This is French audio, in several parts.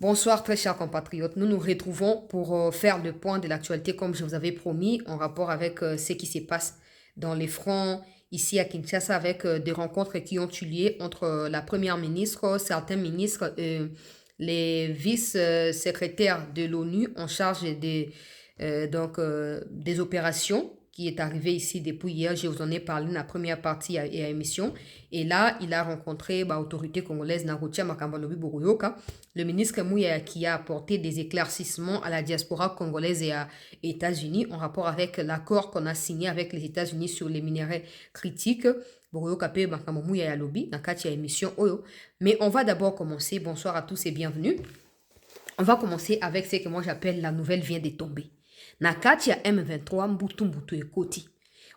Bonsoir très chers compatriotes, nous nous retrouvons pour faire le point de l'actualité comme je vous avais promis en rapport avec ce qui se passe dans les fronts ici à Kinshasa avec des rencontres qui ont eu lieu entre la première ministre, certains ministres et les vice-secrétaires de l'ONU en charge des opérations qui est arrivé ici depuis hier. Je vous en ai parlé dans la première partie et à émission. Et là, il a rencontré l'autorité congolaise Narutia Makambalobi Boroyoka, le ministre Mouya qui a apporté des éclaircissements à la diaspora congolaise et aux États-Unis en rapport avec l'accord qu'on a signé avec les États-Unis sur les minéraux critiques. Boroyoka pe Makambo Mouya ya lobby dans la émission Oyo. Mais on va d'abord commencer. Bonsoir à tous et bienvenue. On va commencer avec ce que moi j'appelle la nouvelle vient de tomber. Nakati ya M23 Mbutu Ekoti.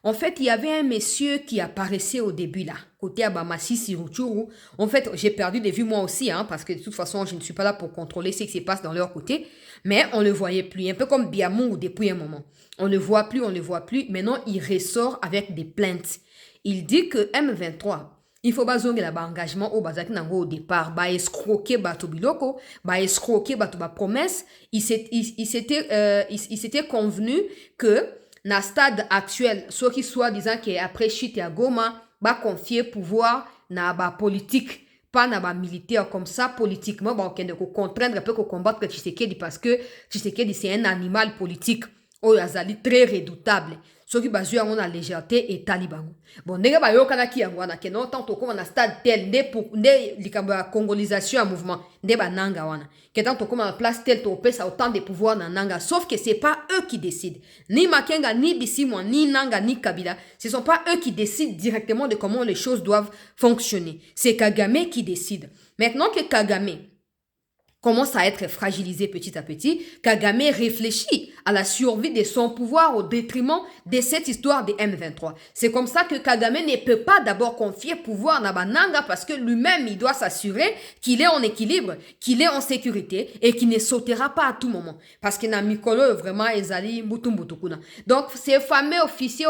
En fait, il y avait un monsieur qui apparaissait au début là, côté Abamasisi Ruchuru. En fait, j'ai perdu de vue moi aussi, parce que de toute façon, je ne suis pas là pour contrôler ce qui se passe dans leur côté. Mais on le voyait plus, un peu comme Biamou depuis un moment. On le voit plus. Maintenant, il ressort avec des plaintes. Il dit que M23, il faut pas zonguer engagement au bazaki nango au départ, escroquer bato biloko, escroquer bato ba promesse. Il s'était convenu que na stade actuel, ceux qui soit disant qu'après chute à Goma, confier pouvoir na ba politique, pas na ba militaire comme ça politiquement, on peut contraindre un peu combattre Tshisekedi parce que Tshisekedi c'est un animal politique. Azali très redoutable. Ceux qui basent sur la légèreté et taliban. Bon, nega ba yokana ki yango na keno tanto comme na stade tel nde likambo ya congolisation à mouvement nde ba nanga wana. Que tanto comme na place tel to pesa autant de pouvoir na nanga, sauf que c'est pas eux qui décident. Ni Makenga, ni Bisimwa, ni Nanga, ni Kabila, ce sont pas eux qui décident directement de comment les choses doivent fonctionner. C'est Kagame qui décide. Maintenant que Kagame commence à être fragilisé petit à petit, Kagame réfléchit à la survie de son pouvoir au détriment de cette histoire de M23. C'est comme ça que Kagame ne peut pas d'abord confier pouvoir à Bananga parce que lui-même, il doit s'assurer qu'il est en équilibre, qu'il est en sécurité et qu'il ne sautera pas à tout moment. Parce que na mikolo vraiment ezali mbutumbutukuna. Donc, ces fameux officiers,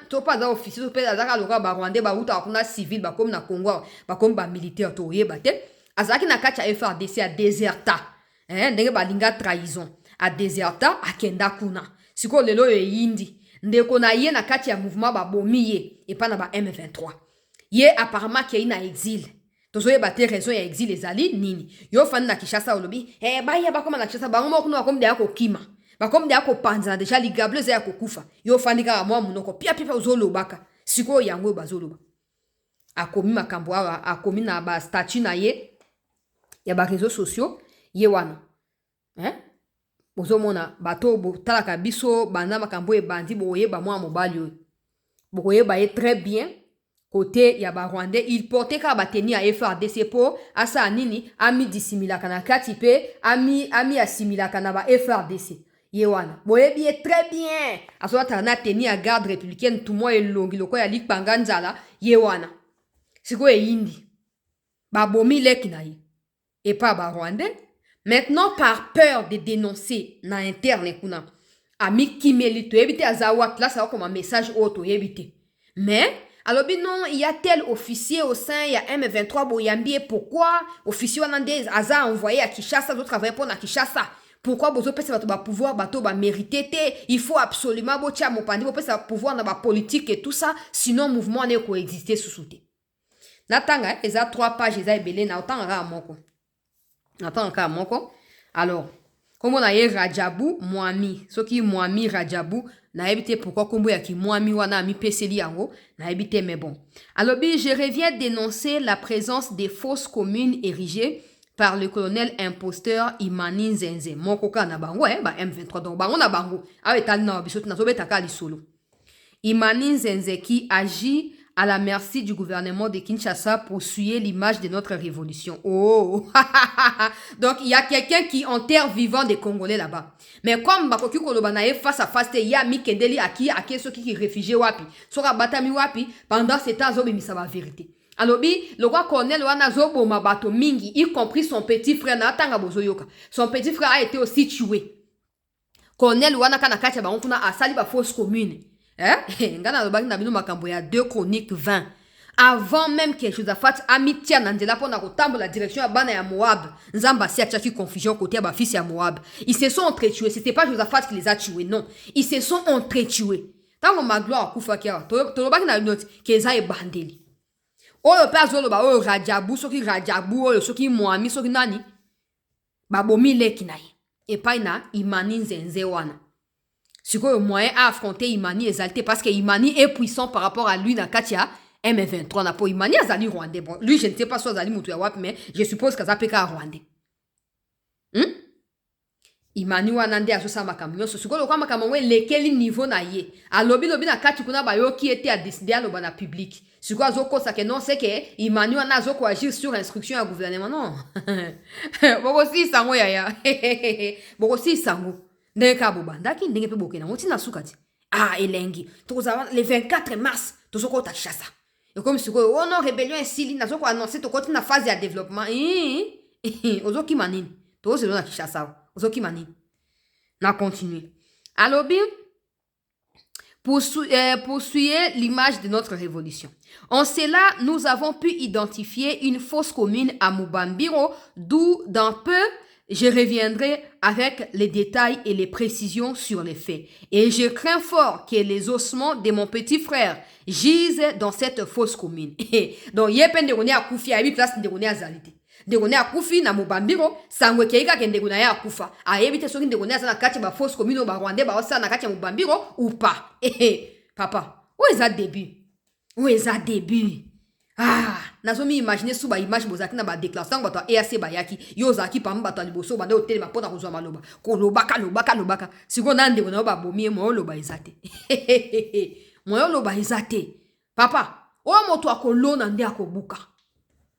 to pas officiers, to pas azaka ba Rwandais, ba uta kuna civil, ba comme na Congo, ba comme ba militaire to yebate. Azaki na kati ya FRDC a déserta. Ndenge balinga trahison. A déserta a kenda kuna. Siko lelo ye yindi. Ndeko na ye na kati ya mouvement ba bomi ye. Et pas na ba M23. Ye apparemment ki na exil. Tozo ye bate raison ya exil ezali nini. Yo fani na Kinshasa olobi. Ba ye ba koma na Kinshasa ba ngomo kuna bakom de yako kima. Bakom de yako panza deja ligable za yako kufa. Yo fani ka mwa munoko. Pia uzolo baka. Siko yango bazolo ba. Akomi makambo awa. Akomi na ba statut na ye. Ya ba réseaux sociaux ye wana bozomona bato talaka biso banda makambo e bandi boye ba mwa mobali boye ba très bien côté ya ba Rwandais il portait ka ba tenir à FRDC po asa nini ami dissimilaka na kati pe ami assimilaka na ba FRDC ye wana boye bien très bien asoata na tenir à garde républicaine tout moi elongi loko ya likpanga nzala ye wana siko e yindi ba bomi leki na ye et pas ba Rwandais. Maintenant, par peur de dénoncer na interne kuna, ami kimeli to éviter azawat là ça comme un message auto éviter. Mais alors non, il y a tel officier au sein, il y a M23 Boyambi pourquoi officier wanande aza envoyé à Kinshasa d'autres travailler pour na Kinshasa. Pourquoi bozo pesa bato ba pouvoir bato ba mériter il faut absolument botia mopandi bo pesa pouvoir na ba politique et tout ça sinon mouvement ne coexister sous souté. Natanga eza 3 pages eza ebele na autant ra moko. Attends, alors, comme on a eu Rajabu, Mwami, ce qui Mwami Rajabu, n'a évité pourquoi comme il y a qui Mwami wana mi peseli yango, n'a évité mais bon. Alors, je reviens dénoncer la présence des fausses communes érigées par le colonel imposteur Imani Nzenze. Mon koka na bango, M23 donc bango na bango. Avec tal na bisot na sobe taka li solo. Imani Nzenze qui agit à la merci du gouvernement de Kinshasa pour souiller l'image de notre révolution. Oh, donc il y a quelqu'un qui enterre vivant des Congolais là-bas. Mais comme Bakoki Kolobanae face à face, il y a Mikendeli Aki ceux qui réfugiés wapi. Sora Batami wapi, pendant ces temps, Zobi ça va vérité. Alors, le roi colonel Wana Zobo Mabato Mingi, y compris son petit frère Natanga Bozoyoka. Son petit frère a été aussi tué. Colonel Wana Kanakacha Bankuna a sali ba fausse commune. Ngana lobaki na bino makambo ya 2 Chroniques 20. avant même que Josaphat a mis tia nandela pour la direction à Bana ya Moab. Nzamba si a tchaki confusion côté à fils ya Moab. Ils se sont entretués. C'était pas Josaphat qui les a tués, non. Ils se sont entretués. Tant que ma gloire kufa kia, toloba ki na note keza e bandeli. Oyo pe azolo ba oyo rajabu soki rajabu oyo soki moami soki nani. Ba bomi leki na ye. Et pas na imani nzenze wana. Sikoyo moyen à affronter Imani exalté parce que Imani est puissant par rapport à lui na katia M23 na po Imani azali rwandais. Bon, lui je ne sais pas soit azali mutu ya wapi mais je suppose que azapeka rwandais. Imani wana nde azosa makambo nyonso sikoyo kwa makambo ngwe lekeli niveau na ye. Alobi lobi na kati kuna bayo qui était à décider aloba na public. Sikoyo azokosa que non c'est que Imani wana azoko agir sur instruction ya gouvernement non. Boko si sango ya. Boko si sango. Ndenge ka bobandaki ndenge pe bokena motina sukati ah elengi tokozala le 24 mars tozokota Kinshasa et comme sikoyo oh non rébellion esili nazoko annoncer tokoti na phase ya développement ozoki manini tozelo na Kinshasa ozoki manini na continuer alobi poursuivre l'image de notre révolution. En cela, nous avons pu identifier une fosse commune à Mubambiro, d'où dans peu je reviendrai avec les détails et les précisions sur les faits. Et je crains fort que les ossements de mon petit frère gisent dans cette fosse commune. Donc, il y a peine de retourner à Koufi, à 8 places de retourner à Zalité. De retourner à Koufi, na Mubambiro, sangwe keika kende retourner à Koufa. A éviter ceux qui de retourner à la carte de fosse commune au Rwandais, bah, ça na carte de Mubambiro ou pas. Papa, où est ça début? Où est ça début? Ah, nazomi imaginer suba image bozaki na ba déclaration bato EAC bayaki yo zaki pamba bato liboso bande hotel mapona kozwa maloba ko lobaka siko nande ko na ba bomie mo loba ezate mo loba ezate papa o moto akolona nde akobuka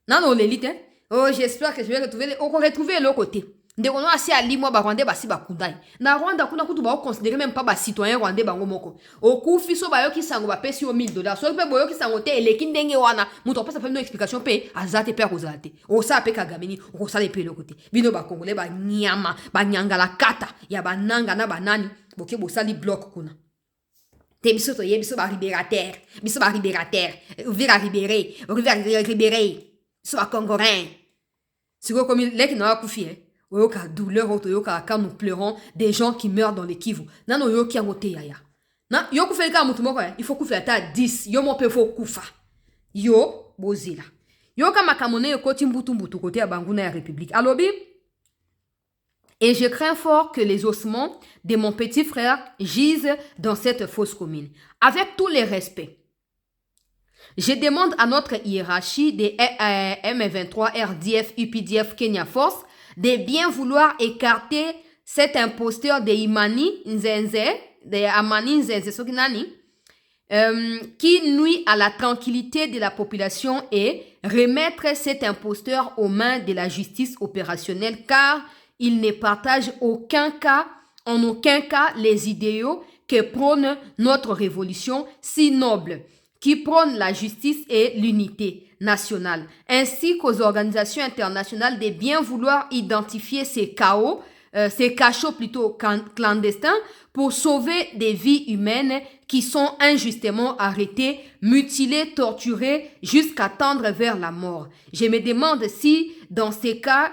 nano lelite oh j'espère que je vais retrouver l'autre côté ndeko no asi ali mo ba Rwandais basi bakundai na Rwanda kuna kutu ba considérer même pas ba citoyen Rwandais bango moko okufi so ba yo kisango ba pesi yo $1000 so pe boyo kisango te eleki ndenge wana muto pesa pe no explication pe azate pe kozate o sa pe kagamini o sa le pe le côté bino ba congolais ba nyama ba nyangala kata ya bananga na banani boke bo sali bloc kuna te biso to ye biso ba libérateur vira libéré so ba congolais siko comme leki na akufi oyoka douleur oyoka quand nous pleurons des gens qui meurent dans les Kivu nano yoki angote yaya na yo kufelika mutu moko il faut kufa ta 10 yo mo pe faut kufa yo bozila yo kama kamone koti mbutu côté ya banguna ya République alobi et je crains fort que les ossements de mon petit frère gisent dans cette fosse commune avec tous les respects. Je demande à notre hiérarchie des M23 RDF UPDF Kenya Force de bien vouloir écarter cet imposteur de Imani Nzenze, de Amani Nzenze Soginani, qui nuit à la tranquillité de la population et remettre cet imposteur aux mains de la justice opérationnelle car il ne partage en aucun cas les idéaux que prône notre révolution si noble, qui prône la justice et l'unité nationale, ainsi qu'aux organisations internationales de bien vouloir identifier ces cachots plutôt clandestins pour sauver des vies humaines qui sont injustement arrêtées, mutilées, torturées jusqu'à tendre vers la mort. Je me demande si, dans ces cas,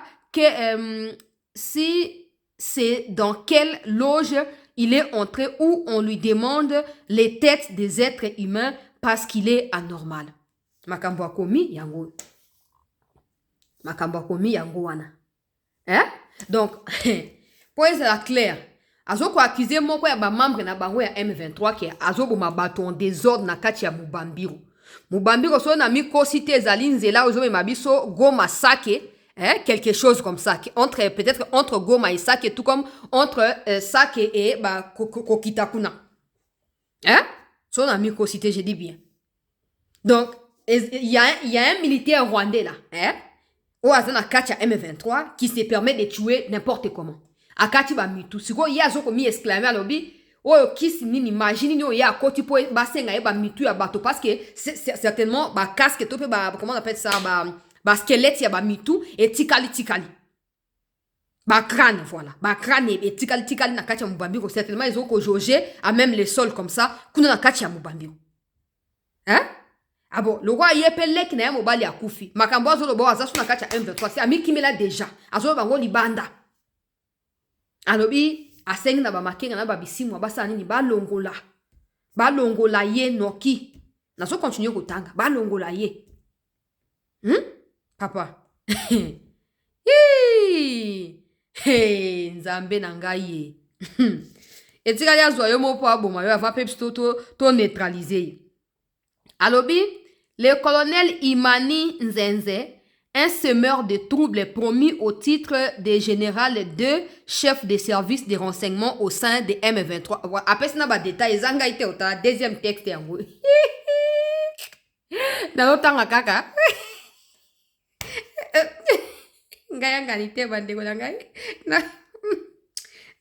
si c'est dans quelle loge il est entré où on lui demande les têtes des êtres humains parce qu'il est anormal. Makambo akomi yango. Makambo akomi yango wana. Hein? Donc, pour être clair, azoko accusé moko ya ba membre na bango ya M23 ke azobo mabato en désordre na kati ya Mubambiro. Mubambiro so na mikosi te ezali nzela ozobe mabiso Goma Sake, hein, quelque chose comme ça, peut-être entre Goma et Sake, tout comme entre Sake et Kokitakuna. Hein? So na mikosi te, je dis bien. Donc, il y a un militaire rwandais là, hein, au Azana Katia M23 qui se permet de tuer n'importe comment. Akati ba mitu, siko ya zoko mi exclamer à l'obi, oh kisi nini imagine ni ya koti po basenga e ba mitu ya bato parce que c'est certainement ba casque to pe ba comment on appelle ça ba squelette ya ba mitu et tikali. Ba crâne voilà, ba crâne et tikali na Katia Mubambiro certainement ils ont ko jauger à même les sols comme ça, kuna na Katia Mubambiro. Hein? Abo, le roi yepelek na mobali akufi. Makambo azo lobo azasu na kati ya M23. C'est ami kimela déjà. Azo bango libanda. Alobi asengi na ba makenga na ba bisimu basa nini ba longola. Ba longola ye noki. Na so continue kotanga. Ba longola ye. Papa. Hey, nzambe na ngai. Etika ya zo yo mopo aboma yo ava peps to neutraliser. Alobi, le colonel Imani Nzenze, un semeur de troubles promu au titre de général de chef de service de renseignement au sein de M23. Après ça, ba détail zanga ite ota deuxième texte yango. Na otanga kaka. Ngaya nganite bandeko na ngai.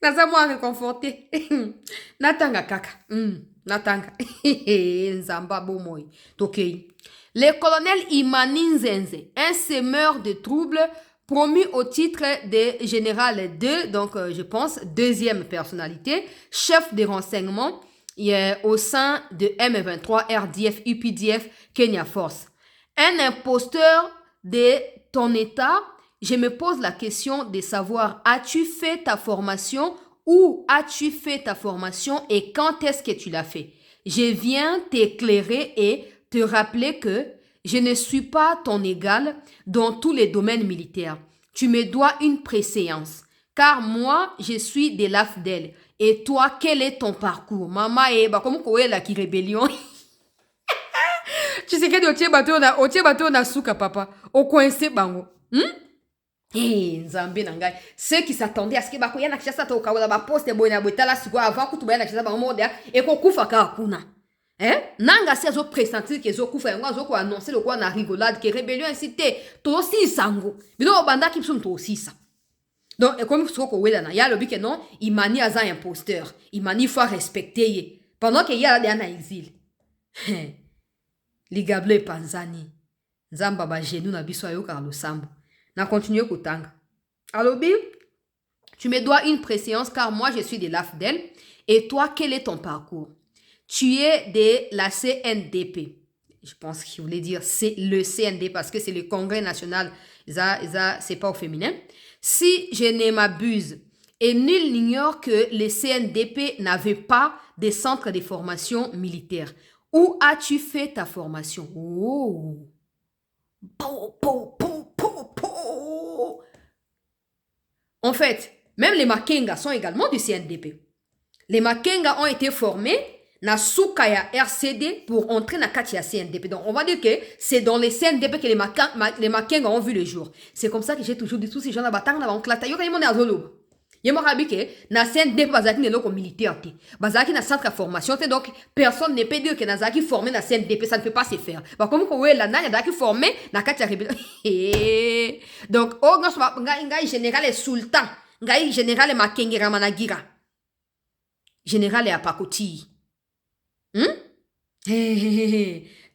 Na za moi réconforté. Natanga kaka. Natanga. Nzamba bomoy. Tokei. Le colonel Imani Nzenze, un semeur de troubles promu au titre de général 2, donc je pense deuxième personnalité, chef de renseignement au sein de M23, RDF, UPDF, Kenya Force. Un imposteur de ton état, je me pose la question de savoir, as-tu fait ta formation? Où as-tu fait ta formation et quand est-ce que tu l'as fait? Je viens t'éclairer et te rappeler que je ne suis pas ton égal dans tous les domaines militaires. Tu me dois une préséance, car moi, je suis de l'AFDEL. Et toi, quel est ton parcours? Maman, comme quoi la qui rébellion? Tu sais que tu bateau na souka papa, au coincé bango. Nzambe nangai. Ceux qui s'attendaient à ce que bakoya na kishasa to kaola ba poste boina botala siko avant kutuba na kishasa ba moda et ko kufa ka kuna. Nanga si azo pressentir que zo kufa yango azo ko annoncer le quoi na rigolade que rébellion incité to si sango. Bino banda ki psum to si ça. Donc comme ce ko wela na ya lobi que non, Imani aza imposteur. Imani faut respecter pendant que ya là na exil. Ligable panzani. Nzamba ba genou na biso ayo ka lo sambo. Na continue kotanga. Alobi, tu me dois une préséance car moi je suis de l'AFDEL. Et toi, quel est ton parcours? Tu es de la CNDP. Je pense qu'il voulait dire c'est le CND parce que c'est le Congrès national. C'est pas au féminin. Si je ne m'abuse, et nul n'ignore que le CNDP n'avait pas de centre de formation militaire. Où as-tu fait ta formation? Oh! En fait, même les Makenga sont également du CNDP. Les Makenga ont été formés na Soukaya RCD pour entrer na Katia CNDP. Donc, on va dire que c'est dans les CNDP que les Makenga ont vu le jour. C'est comme ça que j'ai toujours dit tous ces gens là batang na banklata. Yo kayimo na zolo. Yemo rabike na CNDP bazaki ne loko militaire te. Bazaki na centre de formation te. Donc, personne ne peut dire que na zaki formé na CNDP, ça ne peut pas se faire. Bah comme ko la na zaki formé na Katia rebelle. Donc, oh ngai général et sultan. Ngai général Makengera Managira. Général et Apakoti.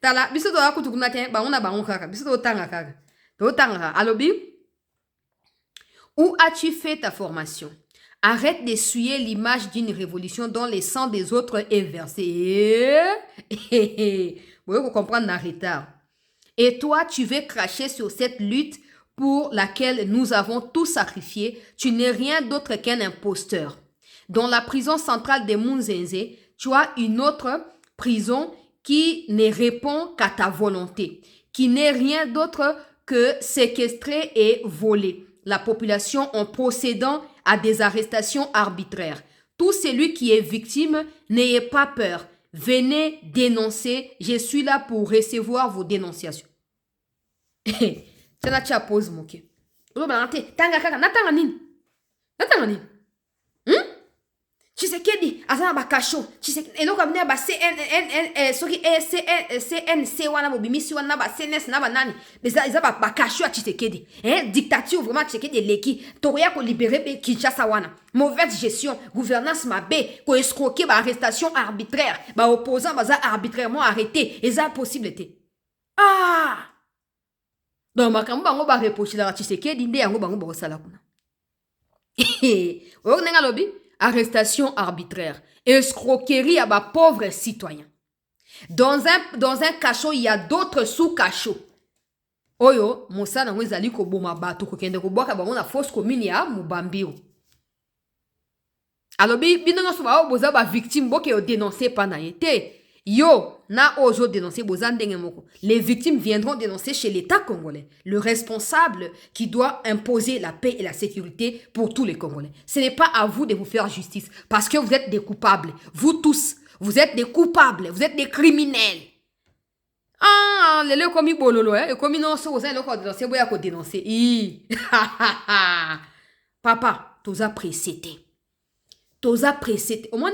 Tala, biso to akutukuna te, ba on a ba on kaka. Biso to tanga kaka. To tanga. Alobi, où as-tu fait ta formation? Arrête d'essuyer l'image d'une révolution dont le sang des autres est versé. Vous pouvez comprendre dans retard. Et toi, tu veux cracher sur cette lutte pour laquelle nous avons tout sacrifié. Tu n'es rien d'autre qu'un imposteur. Dans la prison centrale de Munzenze, tu as une autre prison qui ne répond qu'à ta volonté, qui n'est rien d'autre que séquestrer et voler la population en procédant à des arrestations arbitraires. Tout celui qui est victime, n'ayez pas peur. Venez dénoncer. Je suis là pour recevoir vos dénonciations. C'est la tia pose moke. Tanga kaka natanga nini? Natanga nini? Tshisekedi azana bakasho. Tshisekedi eno kabine ba CNN soki CNC wana bobimisi wana ba CNS na banani. Eza ba bakasho a Tshisekedi. Dictature vraiment Tshisekedi leki. Toria ko libérer Kinshasa wana. Mauvaise gestion, gouvernance mabe, ko escroquer ba arrestation arbitraire, ba opposant baza arbitrairement arrêté. Eza possible te. Ah! Donc makambo bango ba reprocher la Tshisekedi nde yango bango ba sala kuna. O nenga lobi arrestation arbitraire, escroquerie à bas pauvres citoyens. Dans un cachot, il y a d'autres sous-cachots. Oyo, Moussa na mwezali ko boma bato ko kende ko boka bango na fausse commune ya Mubambiro. Alors bino no soba boza ba victime boke yo dénoncer pa na yete. Yo, na ozo dénoncer boza ndenge moko. Les victimes viendront dénoncer chez l'État congolais, le responsable qui doit imposer la paix et la sécurité pour tous les Congolais. Ce n'est pas à vous de vous faire justice parce que vous êtes des coupables. Vous tous, vous êtes des coupables, vous êtes des criminels. Ah, lelo komi bololo, eh? Komi non so oza eloko dénoncer, boya ko dénoncer. Papa, toza précédé. Toza précédé. Au moins,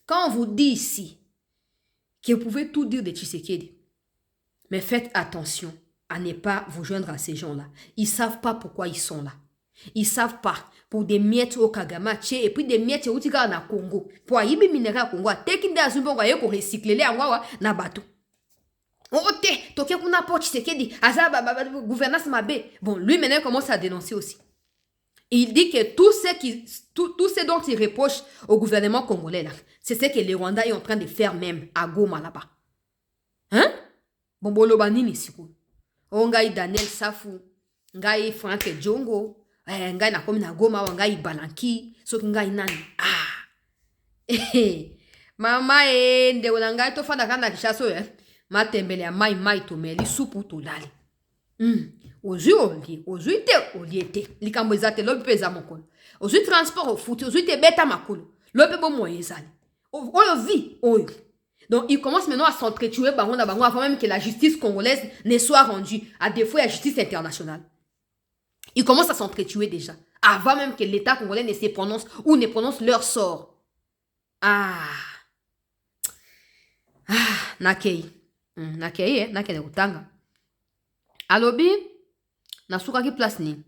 quand on vous dit ici que vous pouvez tout dire de Tshisekedi, mais faites attention à ne pas vous joindre à ces gens-là. Ils savent pas pourquoi ils sont là. Ils savent pas. Pour des miettes au Kagama, et puis des miettes au Tigara na Congo. Pour yibi minéral Congo, tekinde azumbo wa yeko recycler les angwa na bateau. Ok, toke kuna po Tshisekedi, aza gouvernance mabe. Bon, lui maintenant commence à dénoncer aussi. Et il dit que tout ce dont il reproche au gouvernement congolais là, c'est ce que les Rwandais sont en train de faire même à Goma là-bas. Hein? Bon, boloba nini siku. Ngai Daniel Safu, ngai Frank Djongo, ngai na komi na Goma, ngai Balanki, soki ngai nani. Ah. Mama ndeko na ngai to fanda kana kishaso matembele ya mai tomeli supu tolali. Ozui te oliete likambo ezate lobi peza mokolo. Ozui transport au foot, ozui te beta makolo. Lobi bo moye ezali. Oyo vi oyo. Donc il commence maintenant à s'entretuer bango na bango avant même que la justice congolaise ne soit rendue, à défaut de la justice internationale. Il commence à s'entretuer déjà avant même que l'État congolais ne se prononce ou ne prononce leur sort. Nakei nakei utanga. Alobi nasukaki place ni.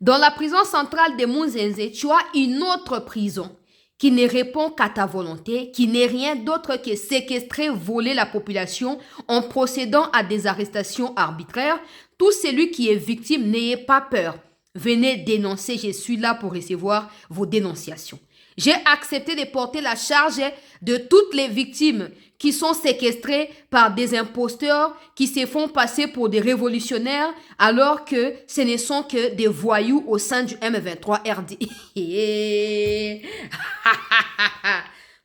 Dans la prison centrale de Munzenze, tu as une autre prison qui ne répond qu'à ta volonté, qui n'est rien d'autre que séquestrer, voler la population en procédant à des arrestations arbitraires. Tout celui qui est victime, n'ayez pas peur. Venez dénoncer, je suis là pour recevoir vos dénonciations. J'ai accepté de porter la charge de toutes les victimes qui sont séquestrées par des imposteurs qui se font passer pour des révolutionnaires alors que ce ne sont que des voyous au sein du M23 RD.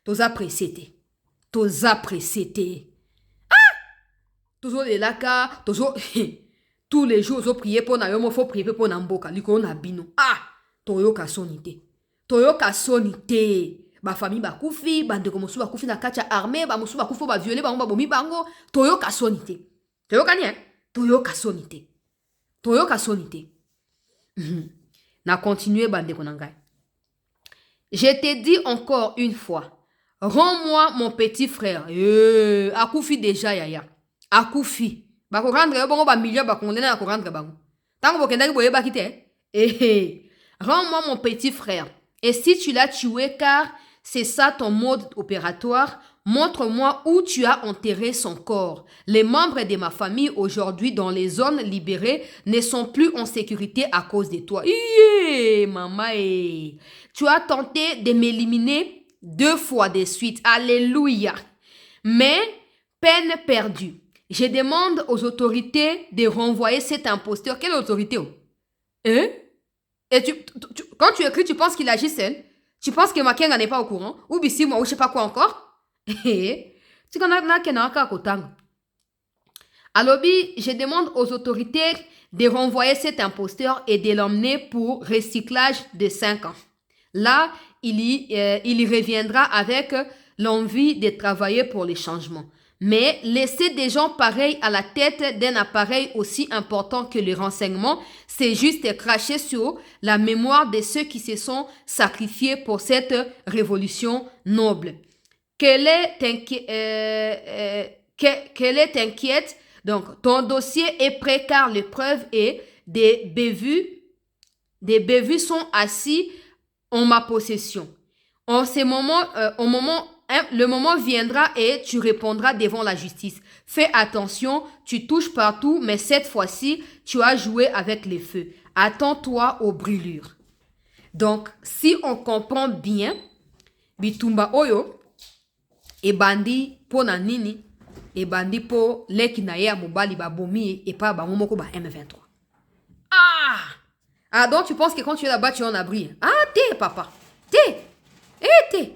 Toza précédé. Toujours les laka, toujours tous les jours on prier pour na yomo faut prier pour na mboka liko na bino. Toyoka sonité. Ba famille ba kufi, ba ndeko mosu ba kufi na kacha armée, ba mosu ba kufi ba violer ba bomi bango, toyoka sonité. Toyoka sonité. Na continuer ba ndeko na ngai. Je te dis encore une fois, rends-moi mon petit frère. Akufi déjà yaya. Akufi. Ba ko rendre yo bongo ba million ba kongolais na ko rendre bango. Tango bokenda ki boye ba kite. Rends-moi mon petit frère. Et si tu l'as tué car c'est ça ton mode opératoire, montre-moi où tu as enterré son corps. Les membres de ma famille aujourd'hui dans les zones libérées ne sont plus en sécurité à cause de toi. Maman, tu as tenté de m'éliminer 2 fois de suite. Alléluia. Mais peine perdue. Je demande aux autorités de renvoyer cet imposteur. Quelle autorité? Hein? Et quand tu écris, tu penses qu'il agit seul? Tu penses que Makenga n'est pas au courant? Ou Bissi, moi, ou je sais pas quoi encore? Tu connais Kenaka Kotang. Alobi, je demande aux autorités de renvoyer cet imposteur et de l'emmener pour recyclage de 5 ans. Là, il y reviendra avec l'envie de travailler pour les changements. Mais laisser des gens pareils à la tête d'un appareil aussi important que les renseignements, c'est juste cracher sur la mémoire de ceux qui se sont sacrifiés pour cette révolution noble. Qu'elle est inquiète, donc ton dossier est prêt car les preuves et des bévues sont assis en ma possession. En ce moment, le moment viendra et tu répondras devant la justice. Fais attention, tu touches partout, mais cette fois-ci, tu as joué avec les feux. Attends-toi aux brûlures. Donc, si on comprend bien, Bitumba Oyo et Bandi Pona Nini, et bandi po leki na ye mobali ba bomi et pas ba momoko ba M23. Ah, donc tu penses que quand tu es là-bas, tu es en abri. Ah, t'es, papa. T'es.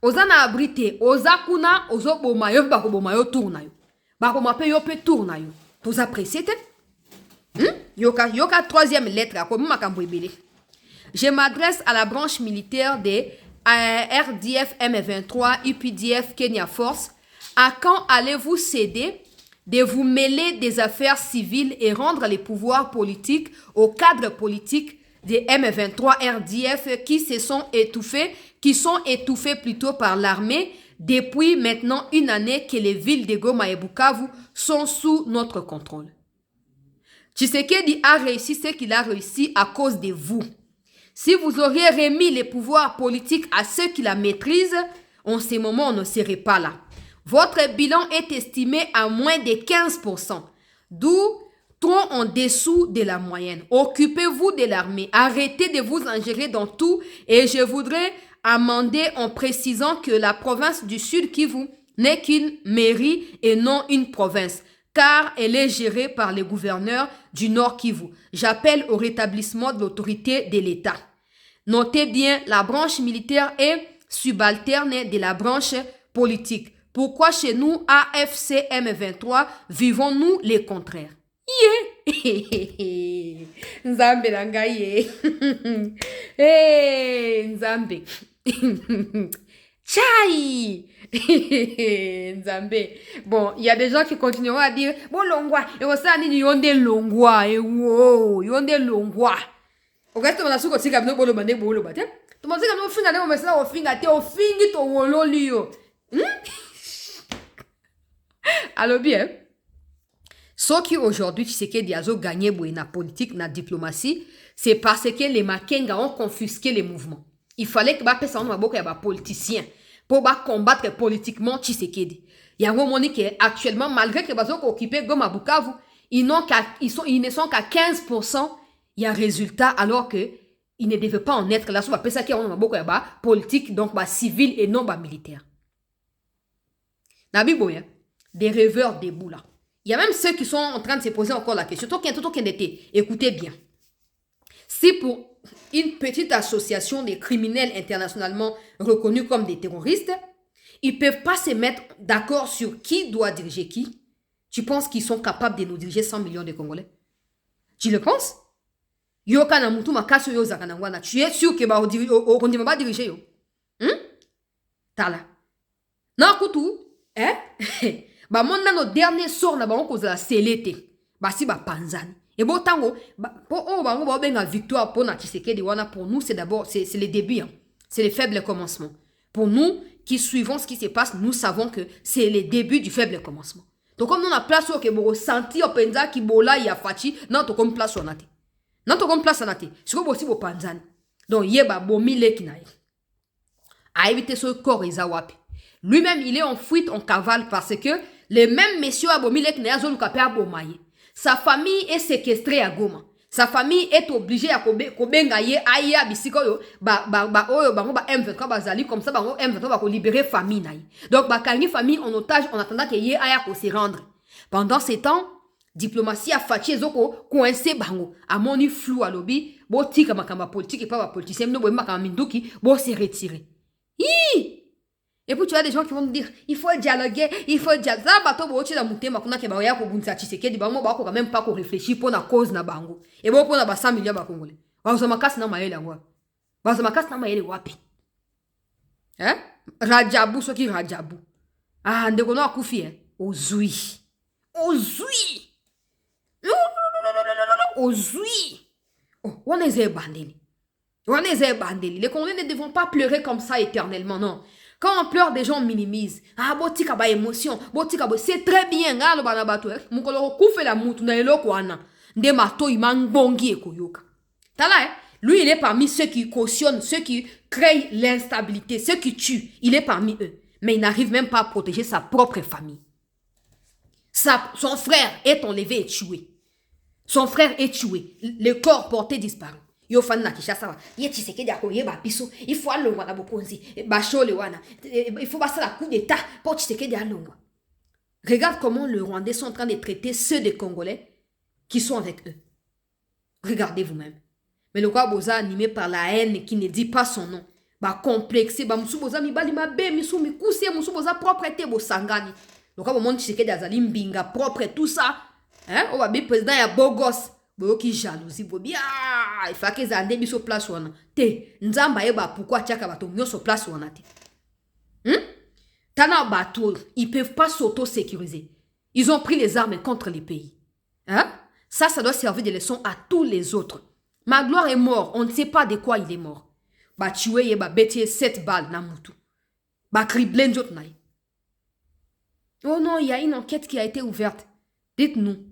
Oza na abri te. Oza kuna, ozo boma yo, bako boma yo tourna yo. Bako mape yo pe tourna yo. Toza pressé te. Yoka troisième lettre. Je m'adresse à la branche militaire des RDF M23, UPDF Kenya Force. À quand allez-vous céder de vous mêler des affaires civiles et rendre les pouvoirs politiques au cadre politique des M23 RDF qui sont étouffés plutôt par l'armée depuis maintenant une année que les villes de Goma et Bukavu sont sous notre contrôle. Tshisekedi a réussi ce qu'il a réussi à cause de vous. Si vous auriez remis les pouvoirs politiques à ceux qui la maîtrisent, en ce moment, on ne serait pas là. Votre bilan est estimé à moins de 15%, d'où trop en dessous de la moyenne. Occupez-vous de l'armée, arrêtez de vous ingérer dans tout et je voudrais amender en précisant que la province du Sud Kivu n'est qu'une mairie et non une province, car elle est gérée par les gouverneurs du Nord Kivu. J'appelle au rétablissement de l'autorité de l'État. Notez bien, la branche militaire est subalterne de la branche politique. Pourquoi chez nous, AFC M23, vivons-nous les contraires? Nzambe nangaye. Nzambe. Chai. Nzambe. Bon, il y a des gens qui continueront à dire bon longwa et ça ni yonde longwa et wow, yonde longwa. Au reste on a su ko sika bino bolo bande bolo bate. To mo sika no finga de mo mesa o finga te o fingi to wolo liyo. Alors bien, ceux qui aujourd'hui, Tshisekedi a gagné la politique, la diplomatie, c'est parce que les Makenga ont confisqué les mouvements. Il fallait que les politiciens pour combattre politiquement Tshisekedi. Il y a un moment que actuellement, malgré que les gens occupés Goma Bukavu, ils ne sont qu'à 15%, il y a un résultat alors que ils ne devaient pas en être là. C'est ça qu'il y a un politique, donc civil et non militaire. Nabi Boya. Des rêveurs debout là. Il y a même ceux qui sont en train de se poser encore la question. Écoutez bien. Si pour une petite association de criminels internationalement reconnus comme des terroristes, ils ne peuvent pas se mettre d'accord sur qui doit diriger qui, tu penses qu'ils sont capables de nous diriger 100 millions de Congolais? Tu le penses? Tu es sûr que on ne va pas diriger yo? Tala. Non, Koutou. Bah mon dans nos derniers sorts na bango cause la célete bah si bah panzani et bon tango pour bango ba benga victoire pour na Tshisekedi wana pour nous c'est d'abord c'est les débuts hein. C'est les faibles commencements. Pour nous qui suivons ce qui se passe, nous savons que c'est les débuts du faible commencement. Donc comme on a place au que bo senti au penza ki bola ya fachi non to comme place onate non to comme place onate c'est comme aussi bo panzani donc yeba bo mile kinaï a éviter ce corps izawapi. Lui-même, il est en fuite, en cavale, parce que les mêmes messieurs Abomilek Neazol Kapé Abomaye. Sa famille est séquestrée à Goma. Sa famille est obligée à Kobengaye, Aya, Bisikoyo, M23 Bazali, comme ça, M23 va libérer famille. Donc, Kani famille en otage en attendant qu'il y ait Aya pour se rendre. Pendant ces temps, diplomatie a fatigué Zoko, coincé Bango, a moni flou à lobby, bo tika makamba politique et pas politicien, no bo makamba minduki, bo se retirer. Et puis tu as des gens qui vont te dire il faut dialoguer, il faut dialoguer. Ça bateau bo chi la mutema kuna ke ba ya ko bunza Tshisekedi ba mo ba ko quand même pas ko réfléchir pour la cause na bango. Et bon pour na ba 100 millions ba congolais. Ba zo makasi na mayele ngwa. Ba zo makasi na mayele wapi? Rajabu soki Rajabu. Ah ndeko no akufi Ozui. Oh, on est bandeli. Les Congolais ne devront pas pleurer comme ça éternellement, non. Quand on pleure, des gens minimisent. Ah, botika ba émotion, botika ba c'est très bien. Ngalo bana bato, mukolo kufe la mutu na eloko wana. Nde mato imangbongi ekoyoka. Tala lui il est parmi ceux qui cautionnent, ceux qui créent l'instabilité, ceux qui tuent. Il est parmi eux, mais il n'arrive même pas à protéger sa propre famille. Son frère est enlevé et tué. Son frère est tué. Le corps porté disparu. yo fan na Kinshasa ye Tshisekedi akoye ba biso il faut alongwa na bokonzi ba shole wana il faut passer la coup d'état pour Tshisekedi alongwa. Regarde comment les Rwandais sont en train de traiter ceux des Congolais qui sont avec eux. Regardez vous-même. Mais le quoi boza animé par la haine qui ne dit pas son nom. Ba complexé, ba musu boza mibali mabe, musu mikuse, musu boza propreté bo sangani. Le quoi monde Tshisekedi azali mbinga propre tout ça. Hein? O ba bi président ya beau gosse. Bo ki jalousie bo bi il faut que zande biso place wana. Te nzamba yeba pourquoi tiaka bato nyoso place wana te. Tana bato, ils peuvent pas s'auto-sécuriser. Ils ont pris les armes contre les pays. Hein? Ça doit servir de leçon à tous les autres. Magloire est mort, on ne sait pas de quoi il est mort. Ba tué ye ba bêtier 7 balles na mutu. Ba criblé n'autre naï. Oh non, il y a une enquête qui a été ouverte. Dites-nous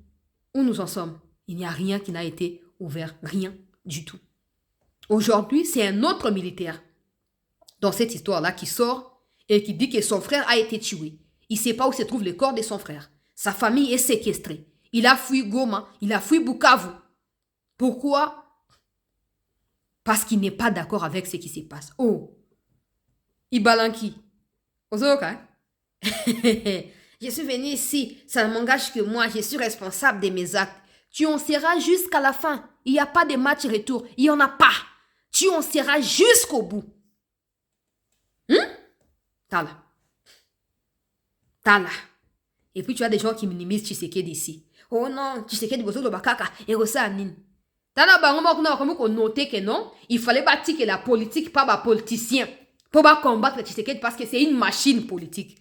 où nous en sommes. Il n'y a rien qui n'a été ouvert, rien du tout. Aujourd'hui, c'est un autre militaire dans cette histoire-là qui sort et qui dit que son frère a été tué. Il ne sait pas où se trouve le corps de son frère. Sa famille est séquestrée. Il a fui Goma, il a fui Bukavu. Pourquoi? Parce qu'il n'est pas d'accord avec ce qui se passe. Oh, Ibalanki. Ozoka. Je suis venu ici, ça ne m'engage que moi, je suis responsable de mes actes. Tu en seras jusqu'à la fin. Il n'y a pas de match retour. Il n'y en a pas. Tu en seras jusqu'au bout. Tala. Et puis tu as des gens qui minimisent Tshisekedi ici. Oh non, Tshisekedi bozo lo bakaka et rosa nini. Tala bango ma kuna comme qu'on noter que non, il fallait bâtir que la politique pas ba politicien pour ba combattre Tshisekedi parce que c'est une machine politique.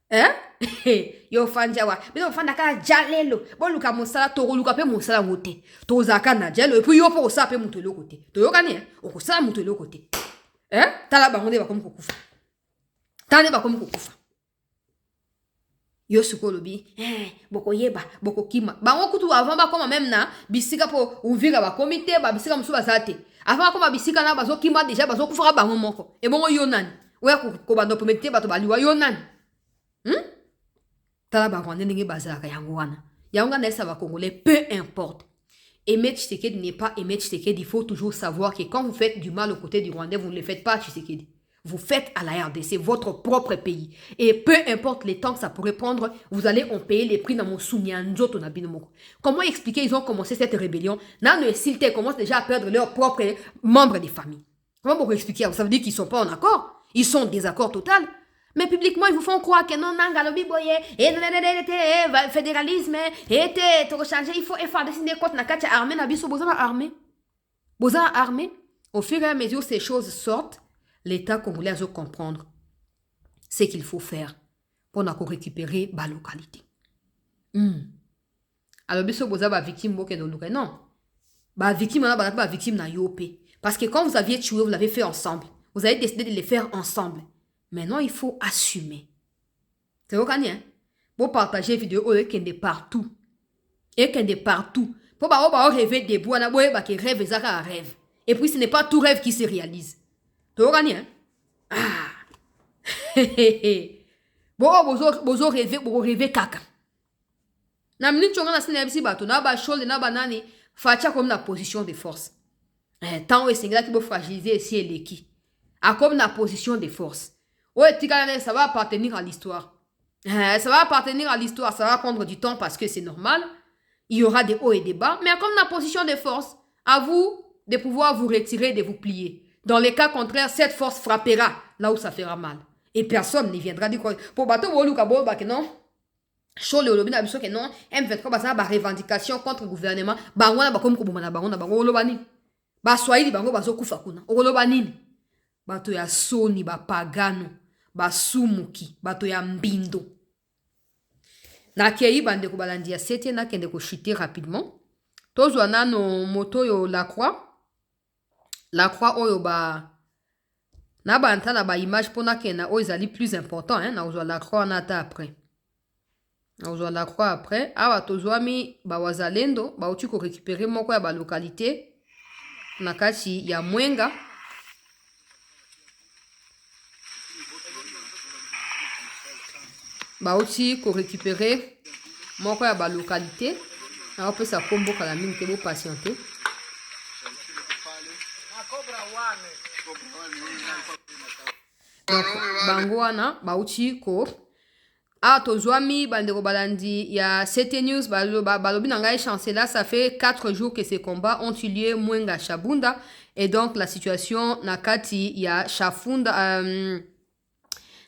Hein? Yo fanjawa, mais on fanda ka jalelo. Bon luka mosala to luka pe mosala wote. To zaka na jalo et puis yo pour ça pe mutelo côté. To yo kani on ko ça mutelo côté. Hein? Tala bango de ba comme kokufa. Tane ba comme kokufa. Yo sukolobi, boko yeba, boko kima. Bango kutu avant ba comme même na bisika po ouvrir ba comité ba bisika musu bazate. Avant comme bisika na bazo kima déjà bazo kufa bango moko. Et bon yo nani. Oya ko ba no pomete ba to baliwa yo nani. Tala ba Rwandais ndenge bazaka yango wana. Yango na esa ba Congolais peu importe. Aimer Tshisekedi n'est pas aimer Tshisekedi, il faut toujours savoir que quand vous faites du mal aux côtés du Rwandais, vous ne le faites pas à Tshisekedi. Vous faites à la RDC, votre propre pays. Et peu importe les temps que ça pourrait prendre, vous allez en payer les prix dans mon soumia-nzoto na binomoko. Comment expliquer ils ont commencé cette rébellion? Nano et Silté commencent déjà à perdre leurs propres membres des familles. Comment vous expliquer? Ça veut dire qu'ils ne sont pas en accord. Ils sont en désaccord total. Mais publiquement, ils vous font croire que non, Nangalobi Boye, et fédéralisme, et te changer, il faut faire dessiner contre Nakacha armée, Nabiso, Bozana armée. Bozana armée. Au fur et à mesure ces choses sortent, l'État congolais doit comprendre ce qu'il faut faire pour récupérer la localité. Alors, biso boza ba victime boke no luka. Non. Ba victime na ba victime na yopé. Parce que quand vous aviez tué, vous l'avez fait ensemble. Vous avez décidé de les faire ensemble. Maintenant, il faut assumer. C'est ok, hein? Pour partager vidéo et qu'il est partout. Et qu'il est partout. Pour pas rêver des bois, na boye ba qui rêve et un rêve. Et puis ce n'est pas tout rêve qui se réalise. Tu vois, hein? Ah. Bon, bozo rêver caca. Na minute chonga na sine bisi bato na ba shoulder na banani facha comme la position de force. Tant c'est là qui peut fragiliser ici et l'équipe. A comme la position de force. Ouais, ça va appartenir à l'histoire. Ça va appartenir à l'histoire, ça va prendre du temps parce que c'est normal. Il y aura des hauts et des bas, mais comme la position de force, à vous de pouvoir vous retirer, de vous plier. Dans les cas contraires, cette force frappera là où ça fera mal. Et personne ne viendra dire quoi. Pour bateau, non. Chaud le lobby n'a que non. M23 basa ba revendication contre le gouvernement. Bangwana ba comme kubumana bangona bango lobani. Ba swahili bango bazo kufa kuna. Olobani. Bato ya soni ba pagano. Ba sumuki. Bato ya mbindo. Na kei bande ko balandi ya 7 na kende ko chuter rapidement. Tozwa nano moto yo la croix. La croix oyo ba na ba ntana ba image pona kena oyo ezali plus important hein na ozwa la croix na ta après. Na ozwa la croix après awa tozwa mi ba wazalendo ba uti ko récupérer moko ya ba localité na kati ya Mwenga. Ba uti ko récupérer moko ya ba localité. On peut ça combo kala mingi ke bo patienter. Donc bango wana bauti ko a tozwami bandeko balandi ya CT News balobi na ngai chancela, ça fait 4 jours que ces combats ont eu lieu Mwenga Shabunda, et donc la situation nakati ya Shafunda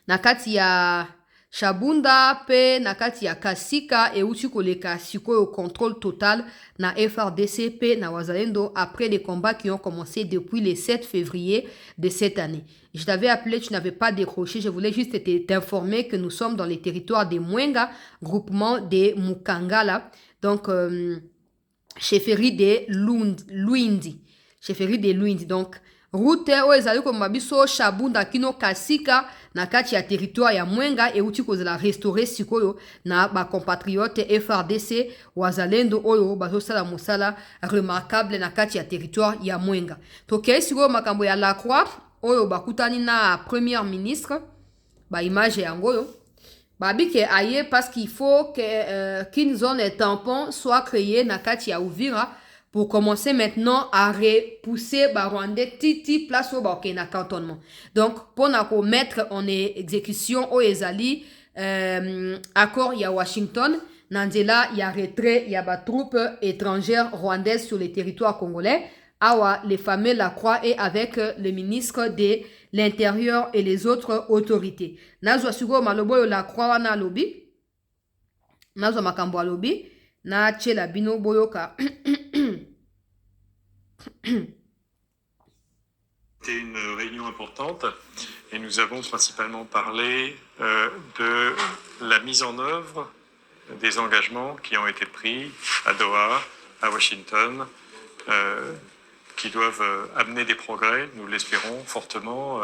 nakati ya Shabunda pe nakati ya Kasika euti koleka sikoyo contrôle total na FRDC pe na wazalendo après les combats qui ont commencé depuis le 7 février de cette année. Je t'avais appelé, tu n'avais pas décroché. Je voulais juste t'informer que nous sommes dans les territoires des Mwenga, groupement des Mukangala, donc chefferie des Luindi. Chefferie des Luindi. Donc, route o ezali ko mabiso Shabunda kino Kasika na kati ya territoire ya Mwenga euti kozela restaurer sikoyo na ba compatriote FRDC wazalendo oyo bazosala mosala remarquable na kati ya territoire ya Mwenga. Tokei sikoyo makambo ya La Croix oyo bakutani na première ministre ba image yango yo babike aye parce qu'il faut que qu'une zone tampon soit créée na kati ya Uvira pour commencer maintenant à repousser Rwandais titi place au na cantonnement. Donc pour mettre en exécution au ezali accord ya Washington nanzela ya retrait ya ba troupes étrangères rwandaises sur le territoire congolais. Awa les fameux La Croix et avec le ministre de l'Intérieur et les autres autorités. Nazwa sugo malobo La Croix wana lobi. Nazwa makambo lobi na chela bino boyoka. C'était une réunion importante et nous avons principalement parlé de la mise en œuvre des engagements qui ont été pris à Doha, à Washington, qui doivent amener des progrès, nous l'espérons fortement,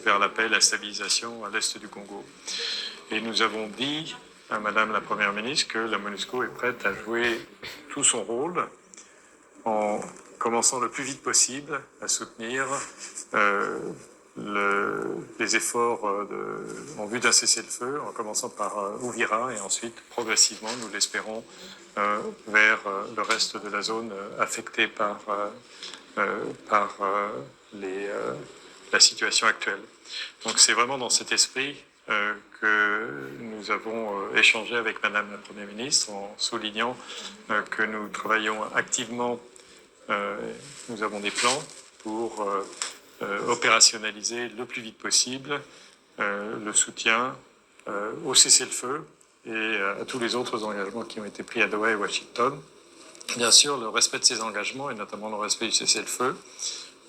vers la paix et la stabilisation à l'est du Congo. Et nous avons dit à Madame la Première ministre que la MONUSCO est prête à jouer tout son rôle en commençant le plus vite possible à soutenir les efforts en vue d'un cessez-le-feu, en commençant par Uvira et ensuite progressivement, nous l'espérons, vers le reste de la zone affectée par la situation actuelle. Donc c'est vraiment dans cet esprit que nous avons échangé avec Madame la Première ministre en soulignant que nous travaillons activement. Nous avons des plans pour opérationnaliser le plus vite possible le soutien au cessez-le-feu et à tous les autres engagements qui ont été pris à Doha et Washington. Bien sûr, le respect de ces engagements et notamment le respect du cessez-le-feu.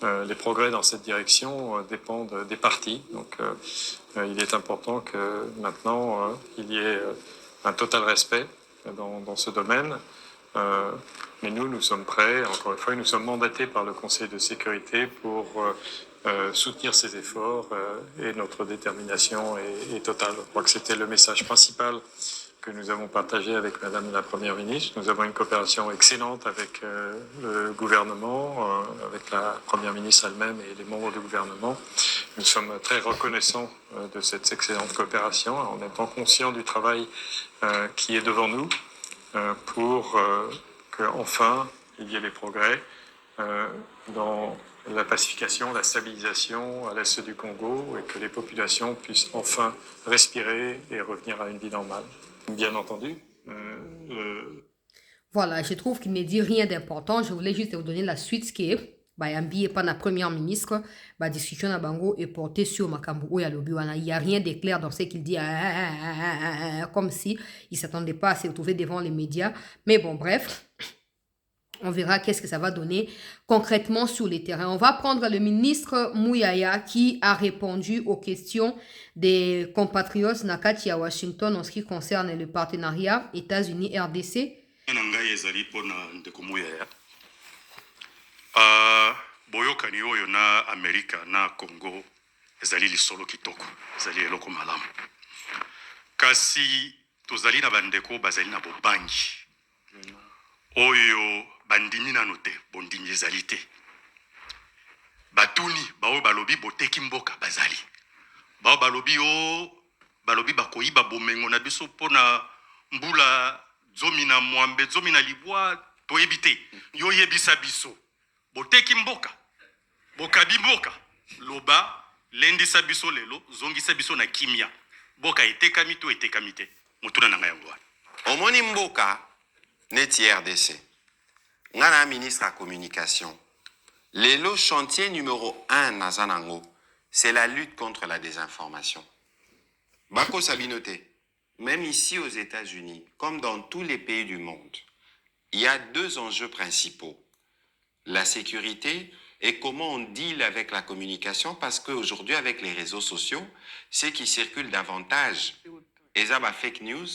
Les progrès dans cette direction dépendent des parties. Donc, il est important que maintenant, il y ait un total respect dans ce domaine. Mais nous sommes prêts, encore une fois, nous sommes mandatés par le Conseil de sécurité pour soutenir ces efforts et notre détermination est totale. Je crois que c'était le message principal que nous avons partagé avec Madame la Première ministre. Nous avons une coopération excellente avec le gouvernement, avec la Première ministre elle-même et les membres du gouvernement. Nous sommes très reconnaissants de cette excellente coopération en étant conscients du travail qui est devant nous pour qu'enfin il y ait des progrès dans la pacification, la stabilisation à l'est du Congo et que les populations puissent enfin respirer et revenir à une vie normale. Bien entendu. Voilà, je trouve qu'il ne dit rien d'important. Je voulais juste vous donner la suite qui est Bayambi et pas la première ministre. La discussion à Bango est portée sur Makambo ou Yalobiwana. Il n'y a rien de clair dans ce qu'il dit, comme si il ne s'attendait pas à se retrouver devant les médias. Mais bon, bref. On verra qu'est-ce que ça va donner concrètement sur les terrains. On va prendre le ministre Mouyaya qui a répondu aux questions des compatriotes Nakati à Washington en ce qui concerne le partenariat États-Unis-RDC. Boyokani oyo na Amerika na Congo ezali lisolo kitoko ezali eloko malamu kasi tozali na bandeko bazali na bobangi oyo bandimi nano te bondimi ezali te batuni bao balobi boteki mboka bazali bao balobi o balobi bakoyiba bomengo na biso pona mbula zomi na mwambe zomi na libwa toyebi te yo yebisa biso boteki mboka bokabi mboka loba lendisa biso lelo zongisa biso na kimia boka etekami to etekami te mutuna na ngai yango wana omoni mboka neti RDC nga na ministre ya communication lelo chantier numéro 1 naza nango c'est la lutte contre la désinformation. Bako Sabinote, même ici aux États-Unis, comme dans tous les pays du monde, il y a deux enjeux principaux. La sécurité et comment on deal avec la communication, parce qu'aujourd'hui, avec les réseaux sociaux, ce qui circule davantage, et ça va fake news,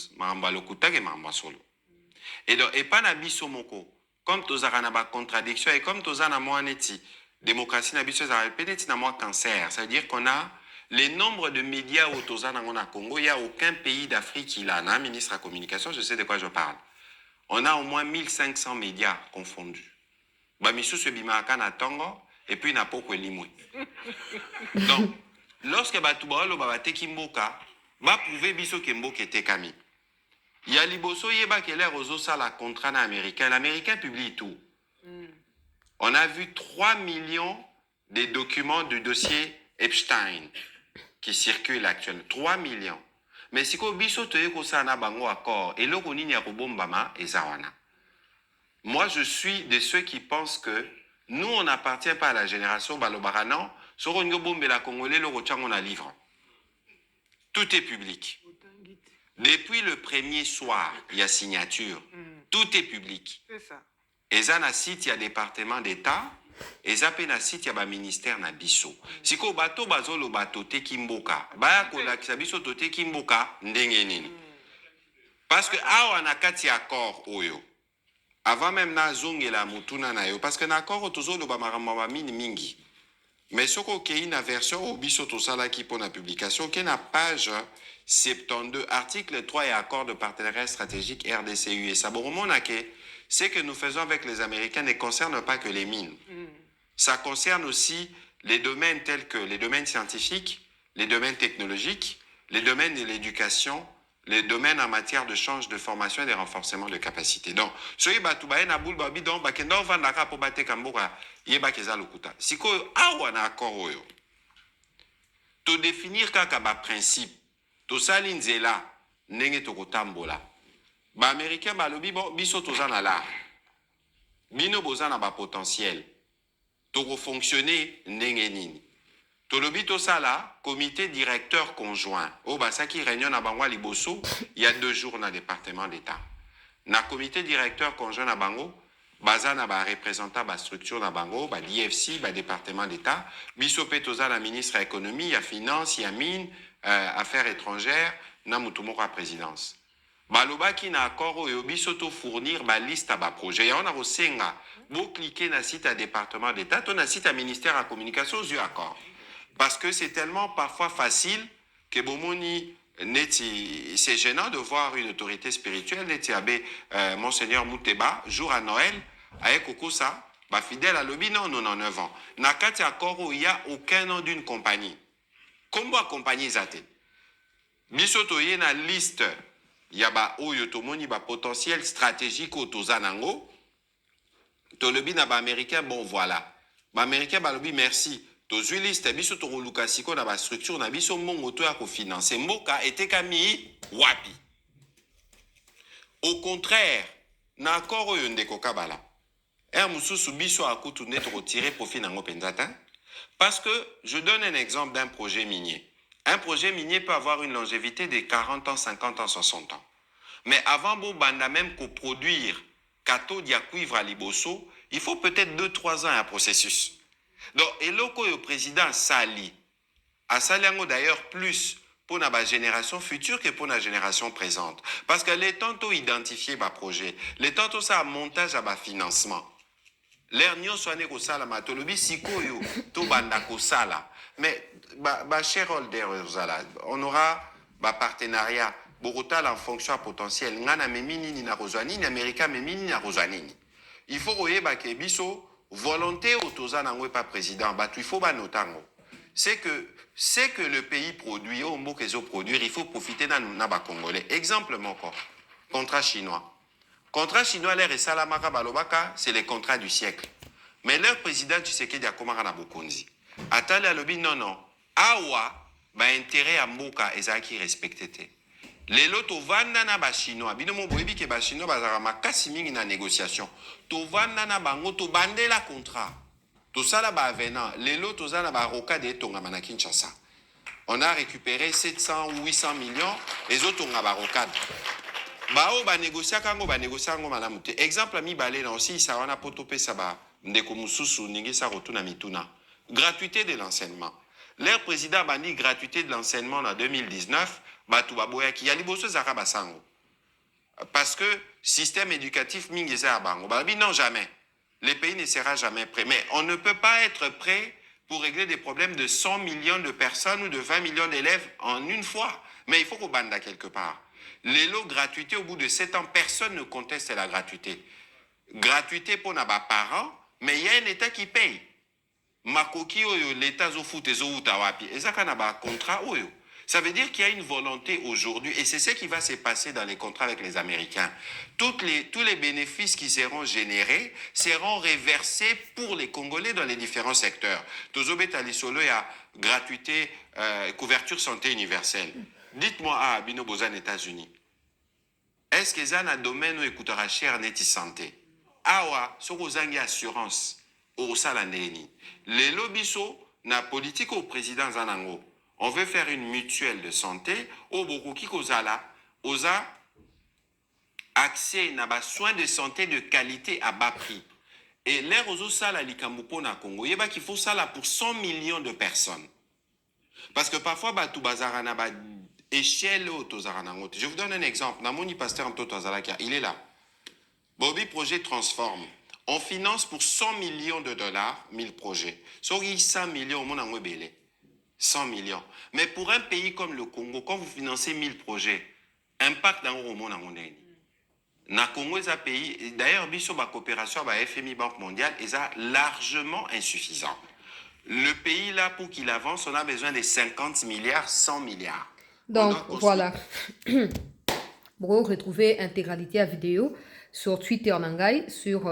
et donc, et pas nabiso moko, comme tozara na ba contradiction, et comme tozara na moaneti, démocratie nabiso za peneti na moi cancer, ça veut dire qu'on a les nombres de médias au tozana au Congo, il n'y a aucun pays d'Afrique qui l'a, un ministre de la communication, je sais de quoi je parle. On a au moins 1500 médias confondus. Bamisou se bimaka na tongo, et puis na poko limwe. Donc, lorsque batouba lo babate kimboka, ba prouver biso kemboka était kami. Il y a liboso yeba keller ozo sa la contrat américain, l'américain publie tout. On a vu 3 millions de documents du dossier Epstein qui circulent actuellement. 3 millions. Mais si ko biso toye ko sana bango accord et loko nini ya kobombama ezawana. Moi je suis de ceux qui pensent que nous on n'appartient pas à la génération balobaranan, soro ngo bombe la congolais loko tchango na livre. Tout est public. Depuis le premier soir, il y a signature. Tout est public. C'est ça. Et ça na site il y a département d'État. Et ça na site ya ba ministère na biso. Siko bato bazolo bato te kimboka. Ba ko la kisabiso to te kimboka ndenge nini. Parce que awa na kati accord oyo. Avant même na zongela mutuna na yo parce que na accord tozolo ba maramba mingi. Mais soko kei na version au biso to sala ki pour la publication qui na page 72 article 3 et accord de partenariat stratégique RDC USA. Bon ce que nous faisons avec les Américains ne concerne pas que les mines. Ça concerne aussi les domaines tels que les domaines scientifiques, les domaines technologiques, les domaines de l'éducation, les domaines en matière de change de formation et de renforcement de capacité. Donc, soyez batoubaye na boule babi donc bakenda ovandaka po bate kamboka yeba keza lokuta. Siko awa na accord oyo. To définir kaka ba principe, to sali nzela ndenge to kotambola. Ba américain ba lobi bon biso tozana la. Bino bozana ba potentiel. To fonctionner ndenge nini. To lobi to sala comité directeur conjoint. Oh ba saki réunion na bangwa liboso, il y a 2 jours na département d'État. Na comité directeur conjoint na bango, bazana ba représentant ba structure na bango, ba l'IFC, ba département d'État, biso pe tozana ministre à économie, ya finance, ya mine, affaires étrangères, na mutumoko à présidence. Balobaki na accord oyo biso to fournir ba liste à ba projet. Ya on a rosenga, bo cliquer na site à département d'État, to na site à ministère à communication aux accord. Parce que c'est tellement parfois facile que bomoni neti c'est gênant de voir une autorité spirituelle neti abe monseigneur Mouteba jour à Noël avec Okosa ba fidèle à lobi non 99 ans. Na kati accord où il y a aucun nom d'une compagnie. Kombo compagnie zate. Biso to ye na liste ya ba oyo tomoni ba potentiel stratégique au tozanango. To lobi na ba américain bon voilà. Ba américain ba lobi merci. Tozui liste biso to luka siko na ba structure na biso mongo to ya ko financer mboka etekami wapi. Au contraire, na accord oyo ndeko kabala. Mususu biso akutu net retirer profit nango penzata. Parce que je donne un exemple d'un projet minier. Un projet minier peut avoir une longévité de 40 ans, 50 ans, 60 ans. Mais avant bon banda même pour produire cathode ya cuivre à liboso, il faut peut-être 2-3 ans un processus. Donc, et le président Sali, a Saliango d'ailleurs plus pour la génération future que pour la génération présente. Parce que les tantôt identifier ma projet, les tantôt ça montage à ma financement. L'air nyo soane ko sala matolobi sikoyo to banda ko sala. Mais ba shareholder on aura ba partenariat Bogota en fonction potentiel. Ngana memini ni na rozwanini, Amerika memini na rozwanini. Il faut oyeba ke biso volonté autoza n'angwe pas président, bah il faut ba notango. C'est que le pays produit, au mot qu'ils produire, il faut profiter d'un naba congolais. Exemple encore, contrat chinois. Contrat chinois, l'air et salamaka balobaka, c'est les contrats du siècle. Mais leur président Tshisekedi akomaka na bokonzi. Atali alobi non. Awa ba intérêt à mboka ezaki respecté te. Lelo tovanda na ba chinois. Bino mo boyebi ke ba chinois bazaka makasi mingi na négociation. Tovanda na bango to bandela contrat. To sala ba avenant. Lelo tozana ba roka de tongama na Kinshasa. On a récupéré 700 ou 800 millions les autres ont ba rocade. Bao ba négocier kango ba négocier ngo malamu te. Exemple mi balé na aussi ça wana potope ça ba ndeko mususu ningi sa rotuna mituna. Gratuité de l'enseignement. Leur président a dit gratuité de l'enseignement en 2019, batu baboya ki yali boso zaka basango. Parce que système éducatif mingi za bango. Ba non jamais. Le pays ne sera jamais prêt. Mais on ne peut pas être prêt pour régler des problèmes de 100 millions de personnes ou de 20 millions d'élèves en une fois. Mais il faut qu'on bande quelque part. Les lots gratuité, au bout de 7 ans, personne ne conteste la gratuité. Gratuité pour nos parents, mais il y a un État qui paye. Makoki oyo l'État zo fout et zo utawapi. Et ça quand on a contrat oyo. Ça veut dire qu'il y a une volonté aujourd'hui, et c'est ce qui va se passer dans les contrats avec les Américains. Tous les bénéfices qui seront générés seront reversés pour les Congolais dans les différents secteurs. Tozobet alisolo il y a gratuité, couverture santé universelle. Dites-moi, Bino Bozan, États-Unis, est-ce que ça a un domaine où écoutera cher neti santé? Awa, ce que assurance, au salandeni. Les lobbies na politique au président Zanango. On veut faire une mutuelle de santé au Bokoki Kozala, osa accès à soins de santé de qualité à bas prix. Et l'air aux sala likambupo na Congo, il qu'il faut ça là pour 100 millions de personnes. Parce que parfois, tout bazar na ba échelle autozaranangote. Je vous donne un exemple. Namoni Pasteur Antoto Azalakia, il est là. Bobby Projet Transforme. On finance pour 100 millions de dollars 1000 projets. Sur 100 millions, on a 100 millions. Mais pour un pays comme le Congo, quand vous financez 1000 projets, impact dans le monde na Congo, c'est un pays. D'ailleurs, la coopération avec FMI, Banque mondiale, est largement insuffisant. Le pays, là, pour qu'il avance, on a besoin de 50 milliards, 100 milliards. Donc, voilà. Pour retrouver l'intégralité à vidéo sur Twitter, Nangai, sur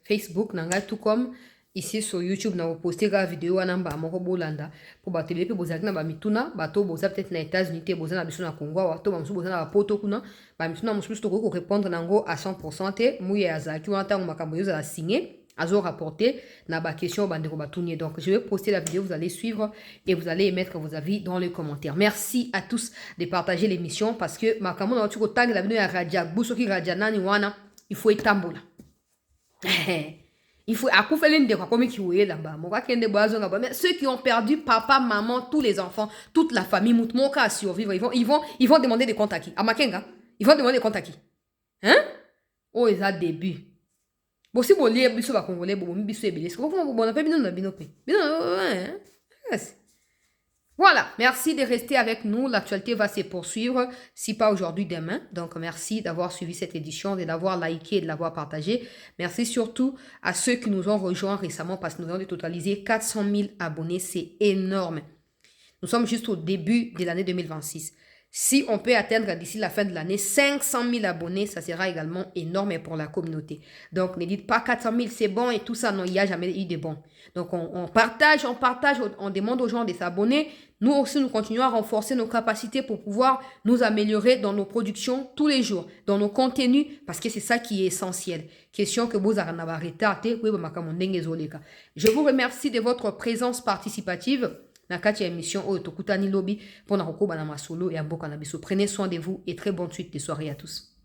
Facebook, Nangai, tout comme ici sur YouTube, nous avons posté la vidéo à Namba, Moro Bolanda. Pour battre les pays, vous avez mituna, bateau, vous avez peut-être les États-Unis, vous avez besoin de Congo, vous avez besoin de Poto Kuna, mituna, vous avez besoin de répondre Nango à 100%, mouillé à Zaki, ou en tant que Makaboyo a signé. Azo rapporté na ba question bandeko batounie. Donc je vais poster la vidéo, vous allez suivre et vous allez mettre vos avis dans les commentaires. Merci à tous de partager l'émission parce que makamona na tuko tag la vidéo ya Radia Busoki Radia nani wana il faut etambola. Il faut akufele ndeko comme qui oué là-bas. Mon kende boazo là-bas. Mais ceux qui ont perdu papa, maman, tous les enfants, toute la famille, mon cas à survivre, ils vont demander des comptes à qui? À Makenga. Ils vont demander des comptes à qui? Hein? Oh, ils ont début. Bon, si vous lisez biso ba congolais, bon biso ebele. Est-ce que vous on appelle bino na binope? Voilà, merci de rester avec nous. L'actualité va se poursuivre, si pas aujourd'hui, demain. Donc, merci d'avoir suivi cette édition, de l'avoir liké et de l'avoir partagé. Merci surtout à ceux qui nous ont rejoints récemment parce que nous avons totalisé 400 000 abonnés. C'est énorme. Nous sommes juste au début de l'année 2026. Si on peut atteindre d'ici la fin de l'année 500 000 abonnés, ça sera également énorme pour la communauté. Donc, ne dites pas 400 000, c'est bon et tout ça. Non, il n'y a jamais eu de bon. Donc, on partage, on demande aux gens de s'abonner. Nous aussi, nous continuons à renforcer nos capacités pour pouvoir nous améliorer dans nos productions tous les jours, dans nos contenus, parce que c'est ça qui est essentiel. Question que vous avez arrêté. Je vous remercie de votre présence participative. Na kati ya émission oyo tokutani lobi pona kokoba na masolo ya mboka na biso. Prenez soin de vous et très bonne suite de soirée à tous.